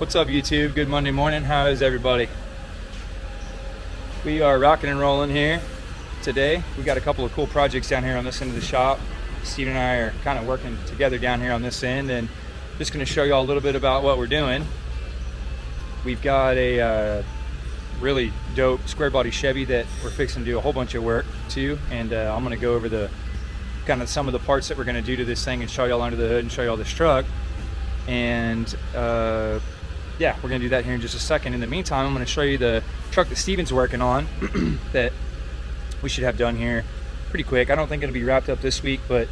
What's up, YouTube? Good Monday morning. How is everybody? We are rocking and rolling here today. We got a couple of cool projects down here on this end of the shop. Steve and I are kind of working together down here on this end, and just going to show you all a little bit about what we're doing. We've got a really dope square body Chevy that we're fixing to do a whole bunch of work to, and I'm going to go over the kind of some of the parts that we're going to do to this thing and show y'all under the hood and show y'all this truck. And yeah, we're gonna do that here in just a second. In the meantime, I'm gonna show you the truck that Steven's working on that we should have done here pretty quick. I don't think it'll be wrapped up this week, but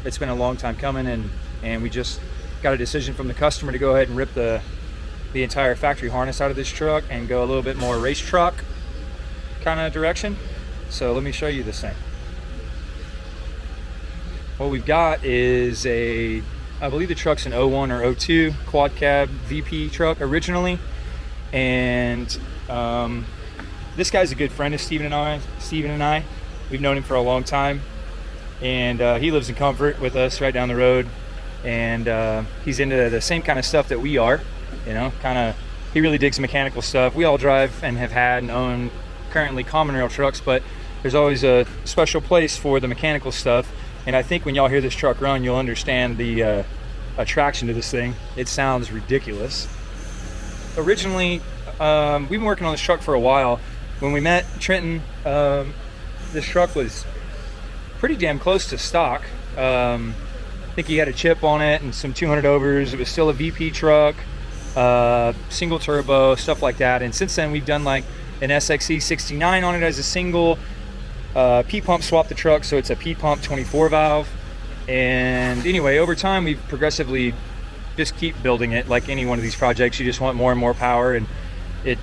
it's been a long time coming, and we just got a decision from the customer to go ahead and rip the entire factory harness out of this truck and go a little bit more race truck kind of direction. So let me show you this thing. What we've got is I believe the truck's an 01 or 02 quad cab VP truck originally, and this guy's a good friend of Steven and I. We've known him for a long time, and he lives in Comfort with us right down the road, and he's into the same kind of stuff that we are, you know, he really digs mechanical stuff. We all drive and have had and own currently common rail trucks, but there's always a special place for the mechanical stuff. And I think when y'all hear this truck run, you'll understand the attraction to this thing. It sounds ridiculous. Originally, we've been working on this truck for a while. When we met Trenton, this truck was pretty damn close to stock. I think he had a chip on it and some 200 overs. It was still a VP truck, single turbo, stuff like that. And since then, we've done like an SXE 69 on it as a single. P-pump swapped the truck, so it's a P-pump 24 valve. And anyway, over time we've progressively just keep building it. Like any one of these projects, you just want more and more power, and it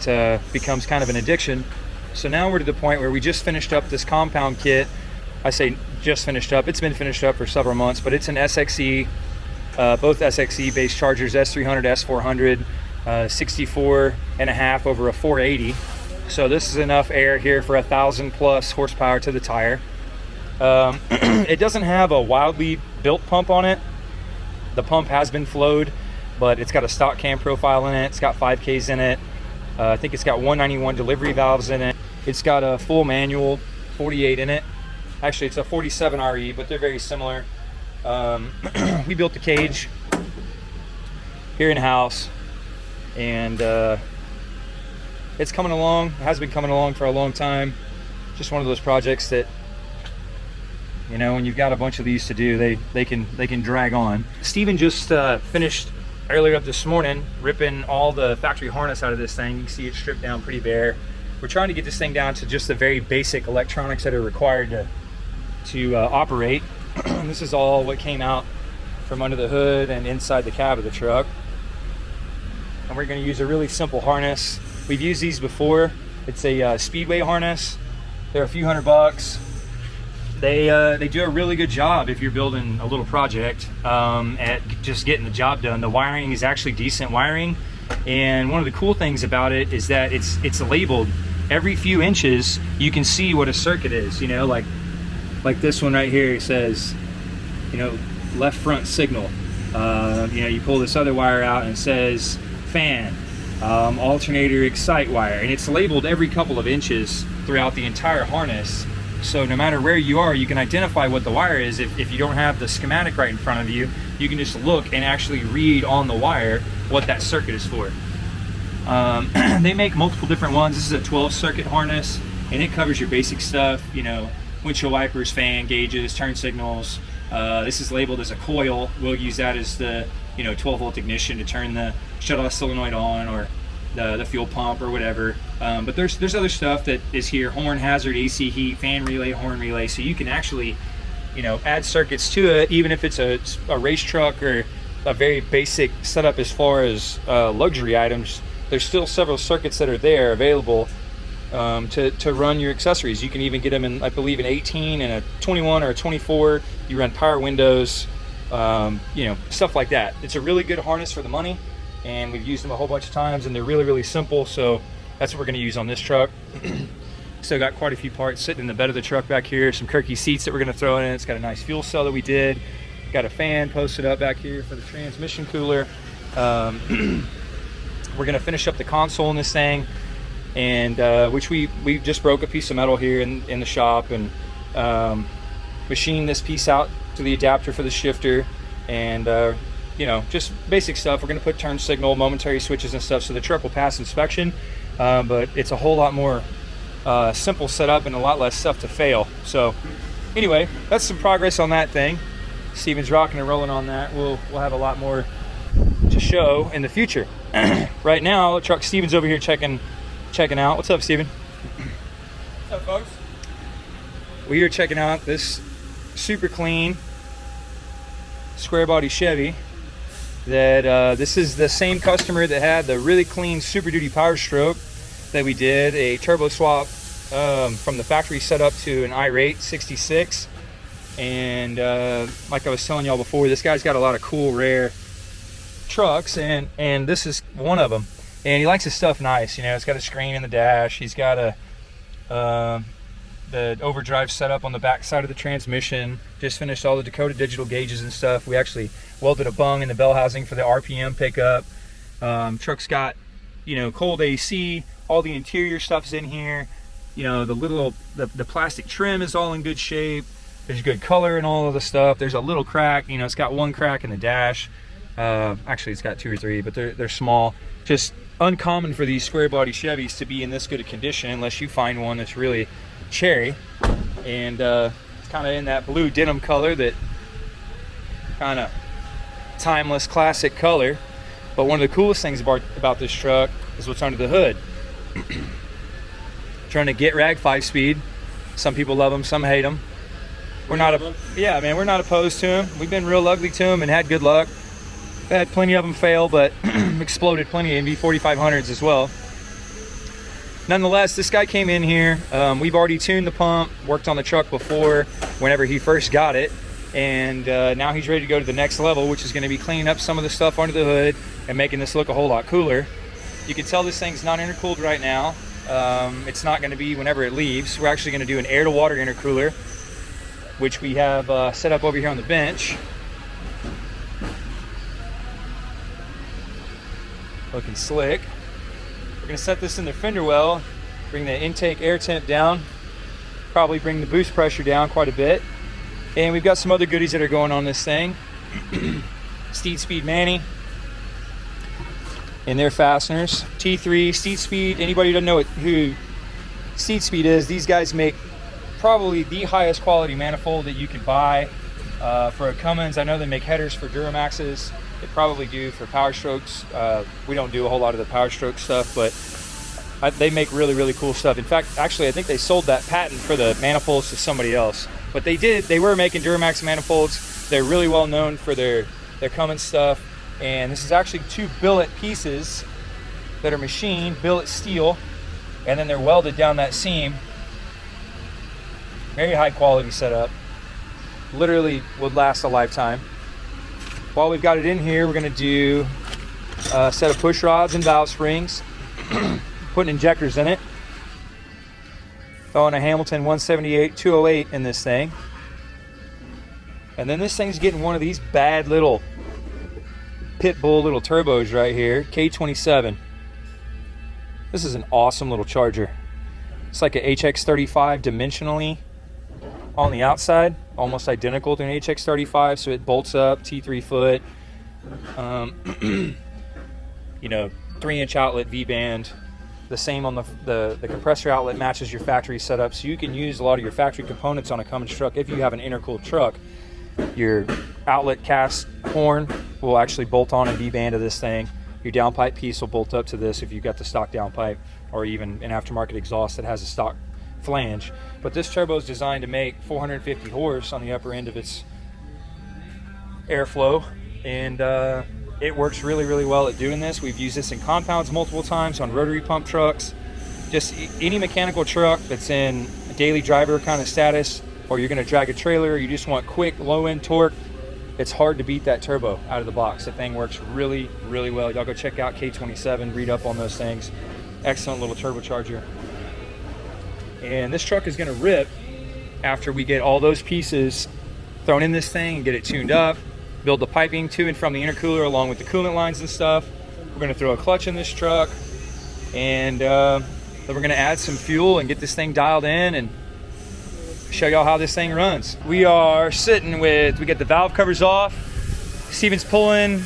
becomes kind of an addiction. So now we're to the point where we just finished up this compound kit. I say just finished up, it's been finished up for several months, but it's an SXE, both SXE based chargers, S300, S400, 64 and a half over a 480. So this is enough air here for 1,000 plus horsepower to the tire. It doesn't have a wildly built pump on it. The pump has been flowed, but it's got a stock cam profile in it. It's got 5Ks in it. I think it's got 191 delivery valves in it. It's got a full manual 48 in it. Actually, it's a 47 RE, but they're very similar. We built the cage here in-house, and it's coming along. It has been coming along for a long time. Just one of those projects that, you know, when you've got a bunch of these to do, they can drag on. Steven just finished earlier up this morning ripping all the factory harness out of this thing. You can see it stripped down pretty bare. We're trying to get this thing down to just the very basic electronics that are required to operate. This is all what came out from under the hood and inside the cab of the truck. And we're going to use a really simple harness. We've used these before. It's a Speedway harness. They're a few $100. They do a really good job if you're building a little project at just getting the job done. The wiring is actually decent wiring, and one of the cool things about it is that it's labeled. Every few inches you can see what a circuit is. You know, like this one right here says, you know, left front signal. You know, you pull this other wire out and it says fan. Alternator excite wire, and it's labeled every couple of inches throughout the entire harness, so no matter where you are, you can identify what the wire is. If you don't have the schematic right in front of you, you can just look and actually read on the wire what that circuit is for. They make multiple different ones. This is a 12 circuit harness, and it covers your basic stuff, you know, windshield wipers, fan gauges, turn signals. This is labeled as a coil. We'll use that as the 12 volt ignition to turn the shut-off solenoid on, or the fuel pump or whatever. But there's other stuff that is here: horn hazard, AC heat, fan relay, horn relay. So you can actually, you know, add circuits to it, even if it's a race truck or a very basic setup as far as luxury items. There's still several circuits that are there available to run your accessories. You can even get them in, I believe, an 18 and a 21 or a 24. You run power windows, you know, stuff like that. It's a really good harness for the money, and we've used them a whole bunch of times, and they're really, really simple. So that's what we're going to use on this truck. Still got quite a few parts sitting in the bed of the truck back here. Some Kirky seats that we're going to throw in. It's got a nice fuel cell that we did. Got a fan posted up back here for the transmission cooler. We're gonna finish up the console in this thing, and which we just broke a piece of metal here in the shop, and machined this piece out to the adapter for the shifter, and you know, just basic stuff. We're gonna put turn signal, momentary switches and stuff, so the truck will pass inspection, but it's a whole lot more simple setup and a lot less stuff to fail. So anyway, that's some progress on that thing. Steven's rocking and rolling on that. We'll have a lot more to show in the future. Right now, the truck, Steven's over here checking out. What's up, Steven? What's up, folks? We are checking out this super clean square body Chevy. That this is the same customer that had the really clean Super Duty Power Stroke that we did a turbo swap from the factory setup to an irate 66. And like I was telling y'all before, this guy's got a lot of cool, rare trucks, and this is one of them. And he likes his stuff nice, you know. It's got a screen in the dash. He's got the overdrive setup on the back side of the transmission. Just finished all the Dakota digital gauges and stuff. We actually welded a bung in the bell housing for the RPM pickup. Truck's got, you know, cold AC. All the interior stuff's in here. You know, the plastic trim is all in good shape. There's good color and all of the stuff. There's a little crack, you know, it's got one crack in the dash. Actually, it's got two or three, but they're small. Just uncommon for these square body Chevys to be in this good a condition unless you find one that's really cherry. And it's kind of in that blue denim color, that kind of timeless classic color. But one of the coolest things about this truck is what's under the hood. Trying to get rag 5-speed. Some people love them, some hate them. We're not we're not opposed to them. We've been real ugly to them and had good luck. We've had plenty of them fail, but exploded plenty of NV4500s as well. Nonetheless, this guy came in here. We've already tuned the pump, worked on the truck before whenever he first got it, and now he's ready to go to the next level, which is going to be cleaning up some of the stuff under the hood and making this look a whole lot cooler. You can tell this thing's not intercooled right now. It's not going to be whenever it leaves. We're actually going to do an air to water intercooler, which we have set up over here on the bench. Looking slick. We're going to set this in the fender well, bring the intake air temp down, probably bring the boost pressure down quite a bit. And we've got some other goodies that are going on this thing. Steed Speed Manny and their fasteners. T3, Steed Speed. Anybody who doesn't know who Steed Speed is, these guys make probably the highest quality manifold that you can buy for a Cummins. I know they make headers for Duramaxes. They probably do for Power Strokes. We don't do a whole lot of the Power Stroke stuff, but they make really, really cool stuff. In fact, actually, I think they sold that patent for the manifolds to somebody else. But they were making Duramax manifolds. They're really well known for their Cummins stuff. And this is actually two billet pieces that are machined, billet steel, and then they're welded down that seam. Very high quality setup. Literally would last a lifetime. While we've got it in here, we're going to do a set of push rods and valve springs, putting injectors in it. Throwing a Hamilton 178-208 in this thing. And then this thing's getting one of these bad little Pitbull little turbos right here, K27. This is an awesome little charger. It's like a HX35 dimensionally on the outside, almost identical to an HX35, so it bolts up, T3 foot. You know, 3-inch outlet V-band. The same on the compressor outlet matches your factory setup, so you can use a lot of your factory components on a Cummins truck. If you have an intercooled truck, your outlet cast horn will actually bolt on a V-band of this thing. Your downpipe piece will bolt up to this if you've got the stock downpipe, or even an aftermarket exhaust that has a stock flange. But this turbo is designed to make 450 horse on the upper end of its airflow, and it works really, really well at doing this. We've used this in compounds multiple times, on rotary pump trucks, just any mechanical truck that's in a daily driver kind of status, or you're going to drag a trailer, or you just want quick low-end torque. It's hard to beat that turbo out of the box. That thing works really, really well. Y'all go check out K27, read up on those things. Excellent little turbocharger. And this truck is going to rip after we get all those pieces thrown in this thing and get it tuned up. build the piping to and from the intercooler along with the coolant lines and stuff. We're gonna throw a clutch in this truck, and then we're gonna add some fuel and get this thing dialed in and show y'all how this thing runs. We are sitting with, we got the valve covers off. Steven's pulling,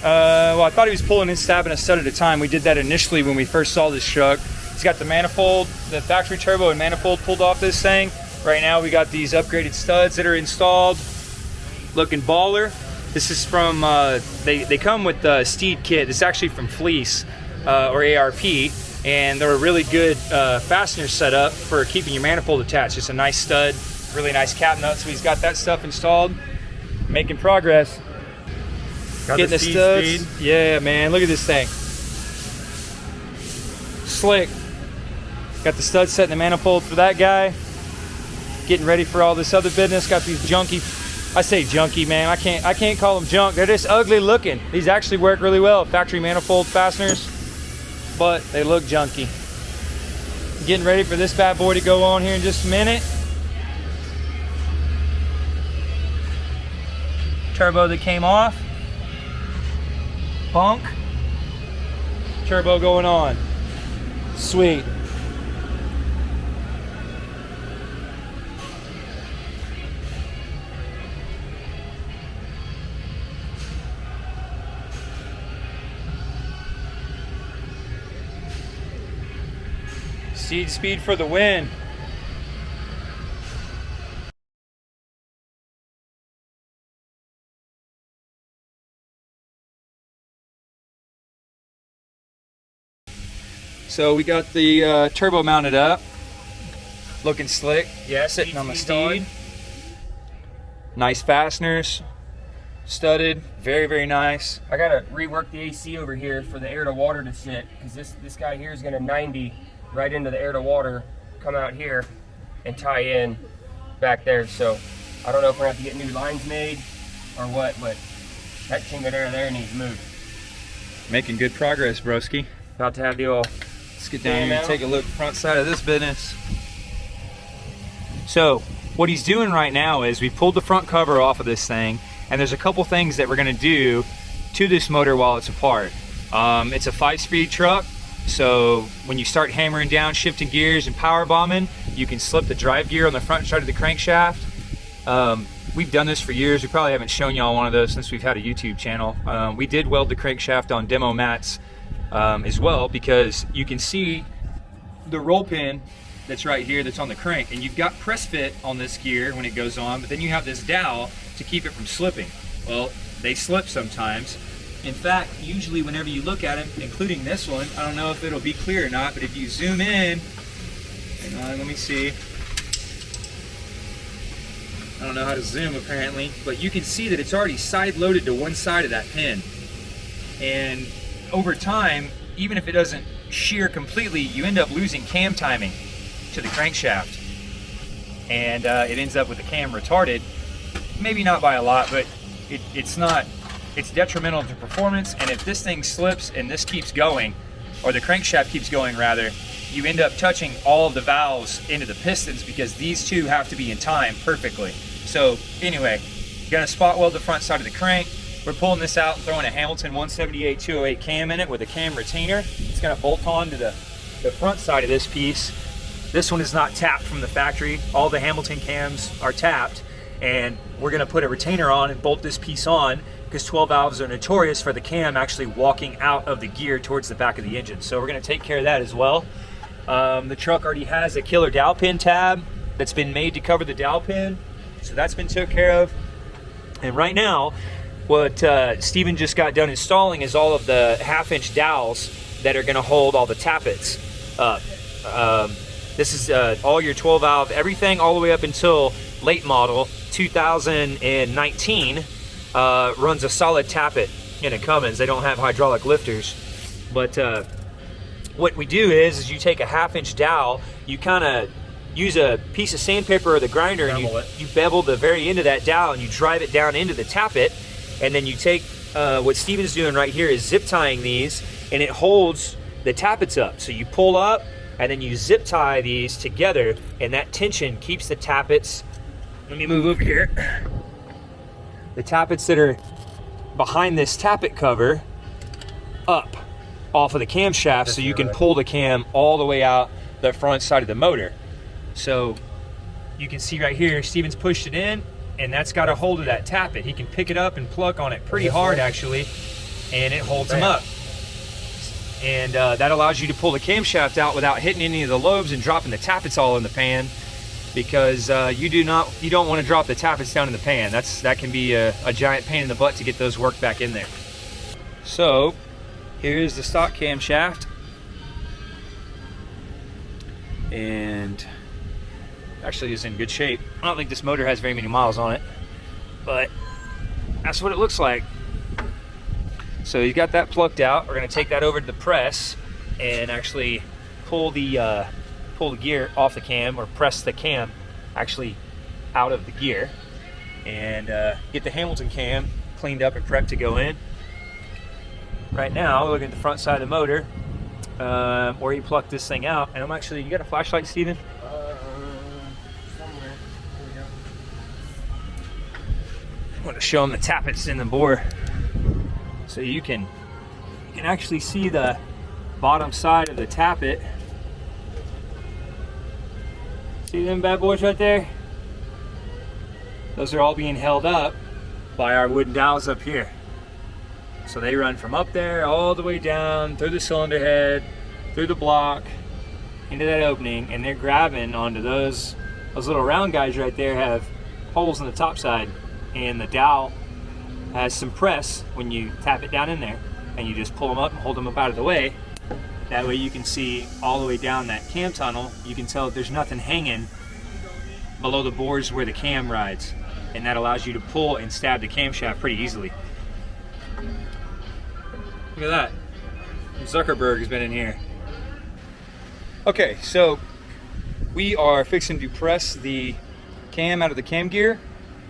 well, I thought he was pulling and stabbing a stud at a time. We did that initially when we first saw this truck. He's got the manifold, the factory turbo and manifold pulled off this thing. Right now we got these upgraded studs that are installed. Looking baller. This is from, they come with the Steed kit. This is actually from Fleece, or ARP. And they're a really good fastener setup for keeping your manifold attached. Just a nice stud, really nice cap nut. So he's got that stuff installed, making progress. Got Getting the studs. Speed. Yeah, man, look at this thing. Slick. Got the studs set in the manifold for that guy. Getting ready for all this other business. Got these junky, I say junky, man. I can't call them junk. They're just ugly looking. These actually work really well. Factory manifold fasteners, but they look junky. Getting ready for this bad boy to go on here in just a minute. Turbo that came off. Bunk. Turbo going on. Sweet. Steed Speed for the win. So we got the turbo mounted up, looking slick. Yeah, sitting on the Steed. Nice fasteners, studded, very, very nice. I gotta rework the AC over here for the air to water to sit, because this guy here is gonna 90 right into the air to water, come out here and tie in back there. So I don't know if we're gonna have to get new lines made or what, but that thing air there needs moved. Making good progress, broski. About to have the oil. Let's get down here and take a look at the front side of this business. So what he's doing right now is we pulled the front cover off of this thing, and there's a couple things that we're gonna do to this motor while it's apart. It's a 5-speed truck, so when you start hammering down, shifting gears and power bombing, you can slip the drive gear on the front side of the crankshaft. We've done this for years. We probably haven't shown y'all one of those since we've had a YouTube channel. We did weld the crankshaft on demo mats as well, because you can see the roll pin that's right here that's on the crank, and you've got press fit on this gear when it goes on, but then you have this dowel to keep it from slipping. Well, they slip sometimes. In fact, usually whenever you look at them, including this one, I don't know if it'll be clear or not, but if you zoom in, hang on, let me see. I don't know how to zoom apparently, but you can see that it's already side loaded to one side of that pin. And over time, even if it doesn't shear completely, you end up losing cam timing to the crankshaft. And it ends up with the cam retarded. Maybe not by a lot, but it's detrimental to performance. And if this thing slips and this keeps going, or the crankshaft keeps going rather, you end up touching all of the valves into the pistons, because these two have to be in time perfectly. So anyway, gonna spot weld the front side of the crank. We're pulling this out, throwing a Hamilton 178-208 cam in it with a cam retainer. It's gonna bolt on to the front side of this piece. This one is not tapped from the factory. All the Hamilton cams are tapped, and we're gonna put a retainer on and bolt this piece on, because 12 valves are notorious for the cam actually walking out of the gear towards the back of the engine. So we're gonna take care of that as well. The truck already has a killer dowel pin tab that's been made to cover the dowel pin. So that's been took care of. And right now, what Steven just got done installing is all of the 1/2-inch dowels that are gonna hold all the tappets up. This is all your 12 valve, everything all the way up until late model 2019 runs a solid tappet in a Cummins. They don't have hydraulic lifters. But what we do is you take a 1/2-inch dowel, you kind of use a piece of sandpaper or the grinder, and you bevel the very end of that dowel and you drive it down into the tappet. And then you take, what Steven's doing right here is zip tying these, and it holds the tappets up. So you pull up and then you zip tie these together, and that tension keeps the tappets, let me move over here. The tappets that are behind this tappet cover up off of the camshaft, so you can pull the cam all the way out the front side of the motor. So you can see right here, Steven's pushed it in, and that's got a hold of that tappet. He can pick it up and pluck on it pretty hard actually, and it holds him up. And that allows you to pull the camshaft out without hitting any of the lobes and dropping the tappets all in the pan, because you don't want to drop the tappets down in the pan. That can be a giant pain in the butt to get those worked back in there. So here's the stock camshaft, and actually is in good shape. I don't think this motor has very many miles on it, but that's what it looks like. So you got that plucked out. We're going to take that over to the press and actually pull the gear off the cam, or press the cam actually out of the gear, and get the Hamilton cam cleaned up and prepped to go in. Right now, we're looking at the front side of the motor, where you pluck this thing out. And you got a flashlight, Steven? Somewhere. Here we go. I want to show them the tappets in the bore, so you can actually see the bottom side of the tappet. See them bad boys right there? Those are all being held up by our wooden dowels up here. So they run from up there all the way down through the cylinder head, through the block, into that opening, and they're grabbing onto those little round guys right there. Have holes in the top side, and the dowel has some press when you tap it down in there, and you just pull them up and hold them up out of the way. That way you can see all the way down that cam tunnel. You can tell that there's nothing hanging below the bores where the cam rides, and that allows you to pull and stab the camshaft pretty easily. Look at that. Zuckerberg has been in here. Okay, so we are fixing to press the cam out of the cam gear.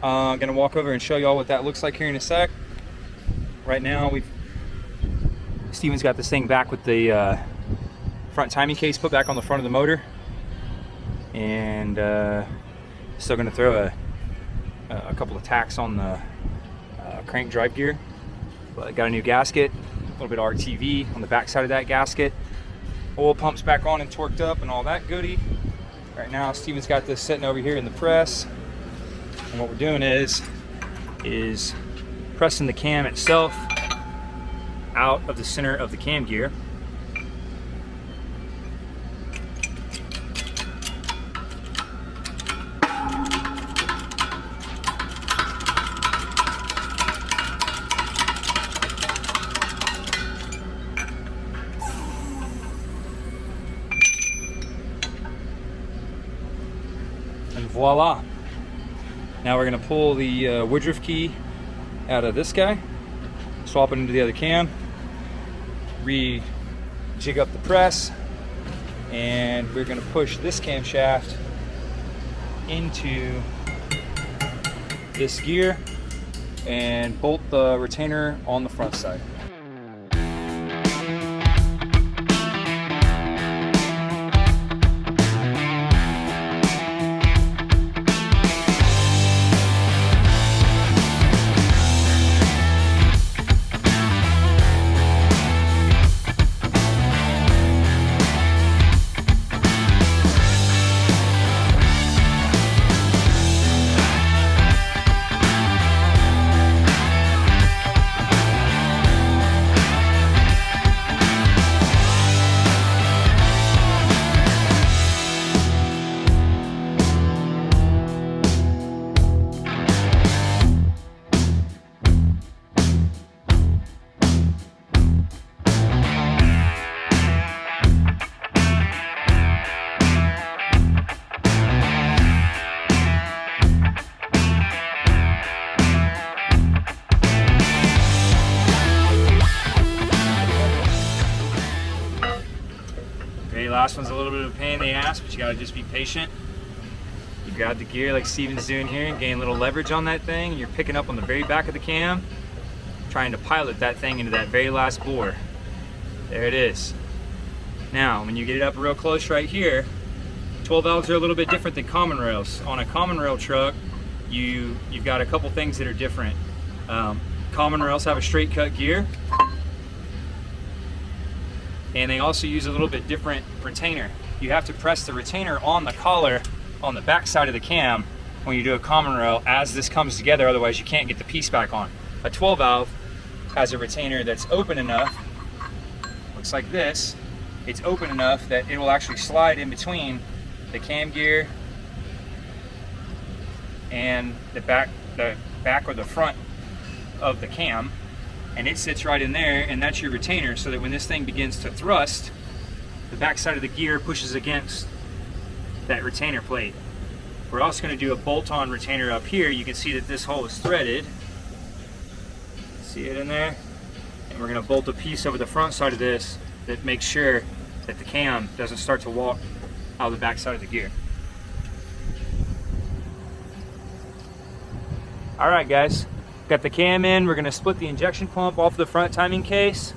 I'm gonna walk over and show y'all what that looks like here in a sec. Right now, Steven's got this thing back with the front timing case put back on the front of the motor, and still gonna throw a couple of tacks on the crank drive gear. But got a new gasket, a little bit of RTV on the back side of that gasket. Oil pumps back on and torqued up and all that goodie. Right now, Steven's got this sitting over here in the press. And what we're doing is pressing the cam itself out of the center of the cam gear. And voila. Now we're going to pull the Woodruff key out of this guy, swap it into the other cam, re-jig up the press, and we're going to push this camshaft into this gear and bolt the retainer on the front side. Last one's a little bit of a pain in the ass, but you gotta just be patient. You grab the gear like Steven's doing here and gain a little leverage on that thing, and you're picking up on the very back of the cam, trying to pilot that thing into that very last bore. There it is. Now, when you get it up real close right here, 12 valves are a little bit different than common rails. On a common rail truck, you've got a couple things that are different. Common rails have a straight cut gear. And they also use a little bit different retainer. You have to press the retainer on the collar on the back side of the cam when you do a common rail as this comes together, otherwise you can't get the piece back on. A 12 valve has a retainer that's open enough, looks like this. It's open enough that it will actually slide in between the cam gear and the back or the front of the cam, and it sits right in there, and that's your retainer, so that when this thing begins to thrust, the back side of the gear pushes against that retainer plate. We're also going to do a bolt-on retainer up here. You can see that this hole is threaded. See it in there? And we're going to bolt a piece over the front side of this that makes sure that the cam doesn't start to walk out of the back side of the gear. All right, guys, got the cam in. We're going to split the injection pump off the front timing case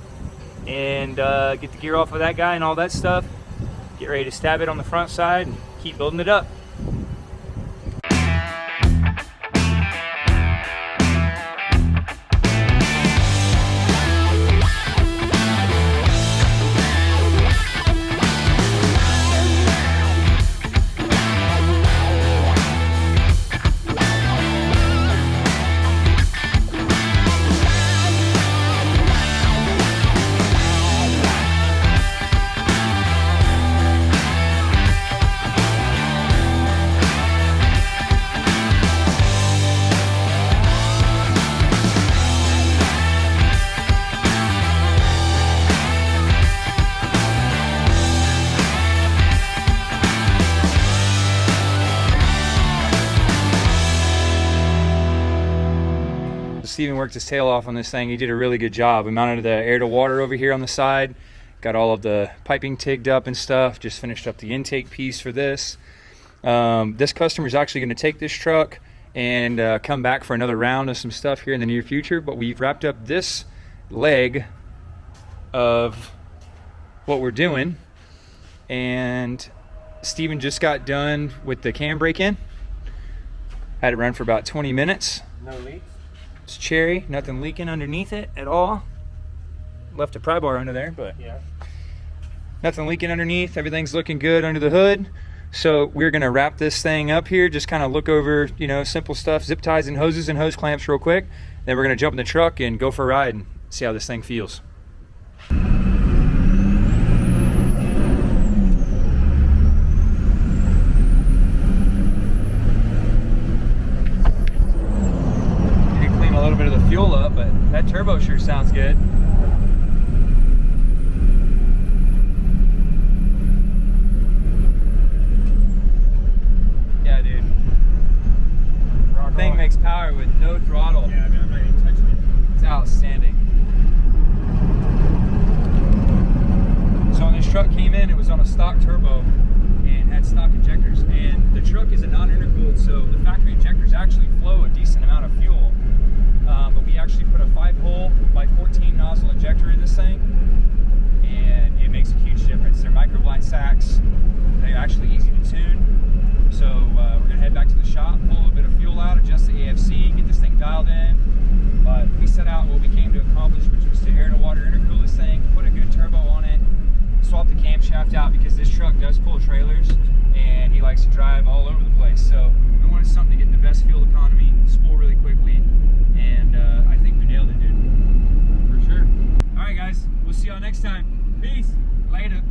and get the gear off of that guy and all that stuff. Get ready to stab it on the front side and keep building it up. Steven worked his tail off on this thing. He did a really good job. We mounted the air to water over here on the side, got all of the piping tigged up and stuff, just finished up the intake piece for this. This customer is actually going to take this truck and come back for another round of some stuff here in the near future, but we've wrapped up this leg of what we're doing, and Steven just got done with the cam brake in. Had it run for about 20 minutes. No leaks? It's cherry, nothing leaking underneath it at all. Left a pry bar under there, but yeah, nothing leaking underneath. Everything's looking good under the hood. So we're gonna wrap this thing up here, just kind of look over, you know, simple stuff, zip ties and hoses and hose clamps real quick. Then we're gonna jump in the truck and go for a ride and see how this thing feels. Bit of the fuel up, but that turbo sure sounds good. Yeah, dude. Thing makes power with no throttle. Yeah, I mean, I'm not even touching it. It's outstanding. So when this truck came in, it was on a stock turbo and had stock injectors. And the truck is a non-intercooled, so the factory injectors actually flow a decent amount of fuel. But we actually put a 5-hole by 14 nozzle injector in this thing, and it makes a huge difference. They're micro blind sacks. They're actually easy to tune. So we're gonna head back to the shop, pull a little bit of fuel out, adjust the AFC, get this thing dialed in. But we set out what we came to accomplish, which was to air to water intercool this thing, put a good turbo on it, swap the camshaft out because this truck does pull trailers and he likes to drive all over the place. So we wanted something to get the best fuel economy, spool really quickly. And I think we nailed it, dude. For sure. All right, guys. We'll see y'all next time. Peace. Later.